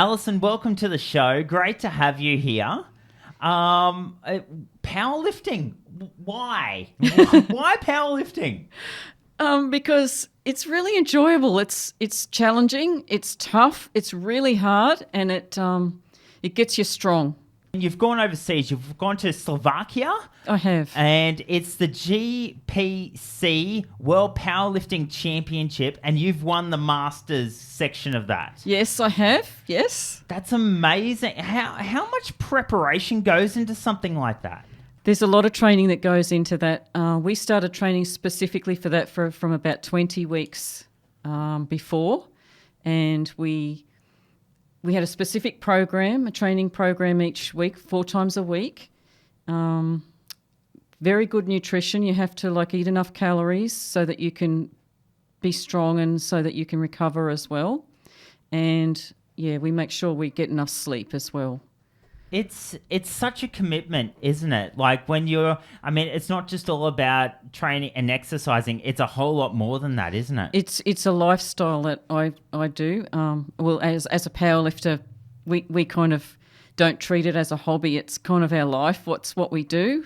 Alison, welcome to the show. Great to have you here. Powerlifting, why? Why powerlifting? Because it's really enjoyable. It's challenging. It's tough. It's really hard, and it gets you strong. You've gone overseas. You've gone to Slovakia. I have. And it's the GPC World Powerlifting Championship, and you've won the Masters section of that. Yes, I have. Yes. That's amazing. How much preparation goes into something like that? There's a lot of training that goes into that. We started training specifically for that from about 20 weeks before, and we had a specific program, a training program each week, 4 times a week. Very good nutrition. You have to eat enough calories so that you can be strong and so that you can recover as well. And we make sure we get enough sleep as well. It's such a commitment, isn't it? It's not just all about training and exercising. It's a whole lot more than that, isn't it? It's a lifestyle that I do. As a powerlifter, we kind of don't treat it as a hobby. It's kind of our life. What's what we do.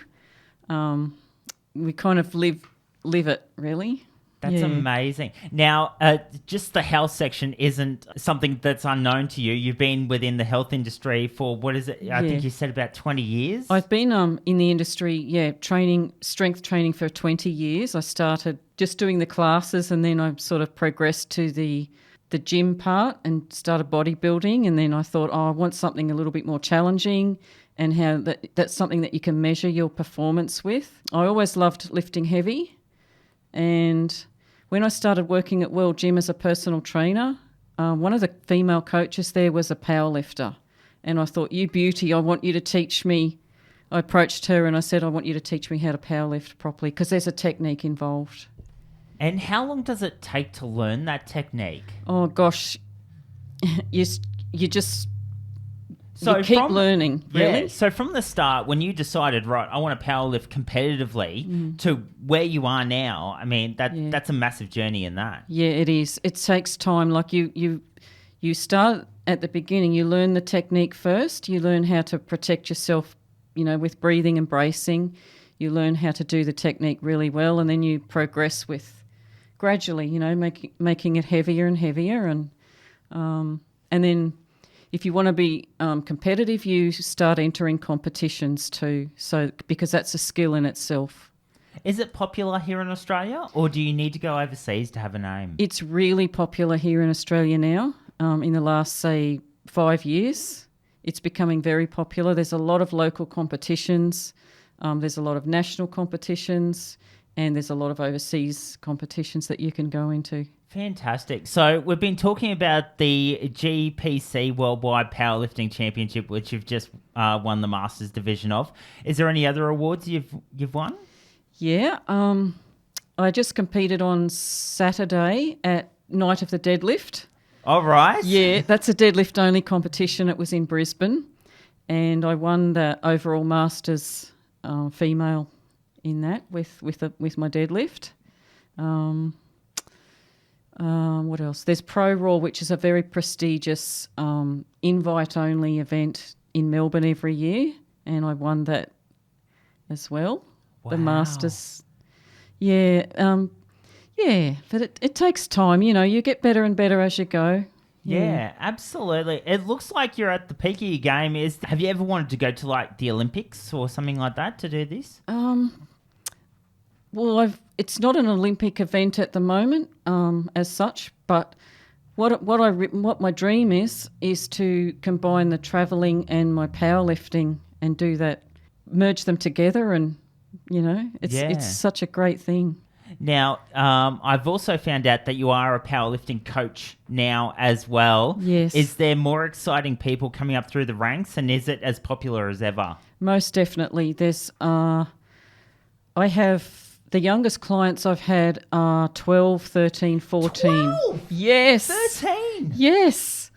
We kind of live it, really. That's amazing. Now, just the health section isn't something that's unknown to you. You've been within the health industry for, what is it? I think you said about 20 years? I've been in the industry, strength training for 20 years. I started just doing the classes, and then I sort of progressed to the gym part and started bodybuilding. And then I thought, I want something a little bit more challenging, and how that's something that you can measure your performance with. I always loved lifting heavy. And when I started working at World Gym as a personal trainer, one of the female coaches there was a powerlifter. And I thought, you beauty, I want you to teach me. I approached her and I said, I want you to teach me how to powerlift properly, because there's a technique involved. And how long does it take to learn that technique? Oh, gosh, you keep learning, really. Yeah, so from the start, when you decided, right, I want to powerlift competitively to where you are now, that's a massive journey in that. Yeah, it is. It takes time. You start at the beginning. You learn the technique first. You learn how to protect yourself, with breathing and bracing. You learn how to do the technique really well, and then you progress with gradually, making it heavier and heavier. And then if you want to be competitive, you start entering competitions too. So because that's a skill in itself. Is it popular here in Australia, or do you need to go overseas to have a name? It's really popular here in Australia now. In the last, say, 5 years, it's becoming very popular. There's a lot of local competitions. There's a lot of national competitions, and there's a lot of overseas competitions that you can go into. Fantastic. So we've been talking about the GPC Worldwide Powerlifting Championship, which you've just won the Masters division of. Is there any other awards you've won? Yeah. I just competed on Saturday at Night of the Deadlift. All right. Yeah, that's a deadlift-only competition. It was in Brisbane, and I won the overall Masters female in that with my deadlift. What else? There's Pro Raw, which is a very prestigious invite-only event in Melbourne every year, and I won that as well. Wow. The Masters. Yeah, but it takes time. You get better and better as you go. Yeah, absolutely. It looks like you're at the peak of your game. Have you ever wanted to go to the Olympics or something like that to do this? Well, it's not an Olympic event at the moment, as such. But what my dream is to combine the travelling and my powerlifting and do that, merge them together, and it's such a great thing. Now, I've also found out that you are a powerlifting coach now as well. Yes. Is there more exciting people coming up through the ranks, and is it as popular as ever? Most definitely. There's, I have. The youngest clients I've had are 12, 13, 14. 12? Yes. 13? Yes.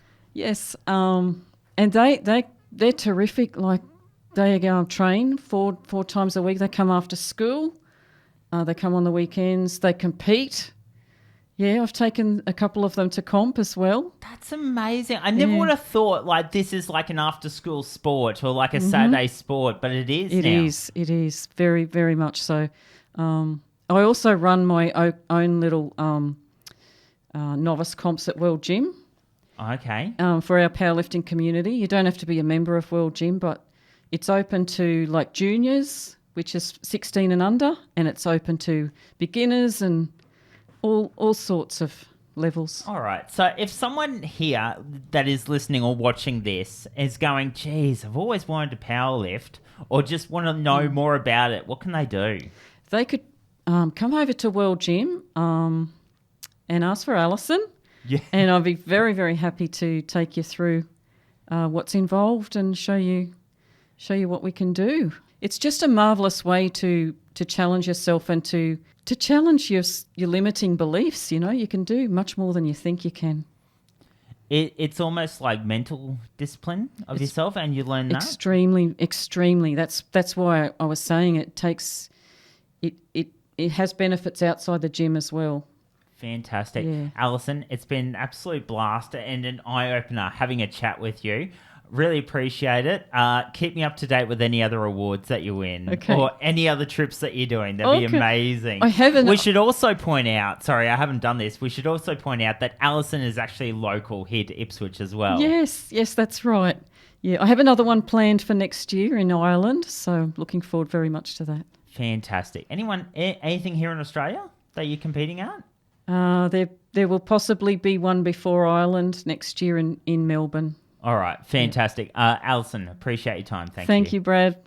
And they're terrific. They go and train four times a week. They come after school. They come on the weekends. They compete. Yeah, I've taken a couple of them to comp as well. That's amazing. I never would have thought like this is like an after-school sport or like a Saturday sport, but it is now. It is very, very much so. I also run my own little novice comps at World Gym. Okay. For our powerlifting community. You don't have to be a member of World Gym, but it's open to like juniors, which is 16 and under, and it's open to beginners and all sorts of levels. All right. So if someone here that is listening or watching this is going, geez, I've always wanted to powerlift or just want to know more about it, what can they do? They could come over to World Gym and ask for Alison. Yeah. And I'll be very, very happy to take you through what's involved and show you what we can do. It's just a marvellous way to challenge yourself and to challenge your limiting beliefs. You know, you can do much more than you think you can. It's almost like mental discipline of yourself, and you learn that? Extremely, extremely. That's why I was saying it takes it has benefits outside the gym as well. Fantastic. Yeah. Alison, it's been an absolute blast and an eye-opener having a chat with you. Really appreciate it. Keep me up to date with any other awards that you win or any other trips that you're doing. That'd be amazing. I haven't. We should also point out, sorry, I haven't done this. We should also point out that Alison is actually local here to Ipswich as well. Yes, that's right. Yeah, I have another one planned for next year in Ireland, so I'm looking forward very much to that. Fantastic. Anything here in Australia that you're competing at? There will possibly be one before Ireland next year in Melbourne. All right. Fantastic. Alison, appreciate your time. Thank you. Thank you, Brad.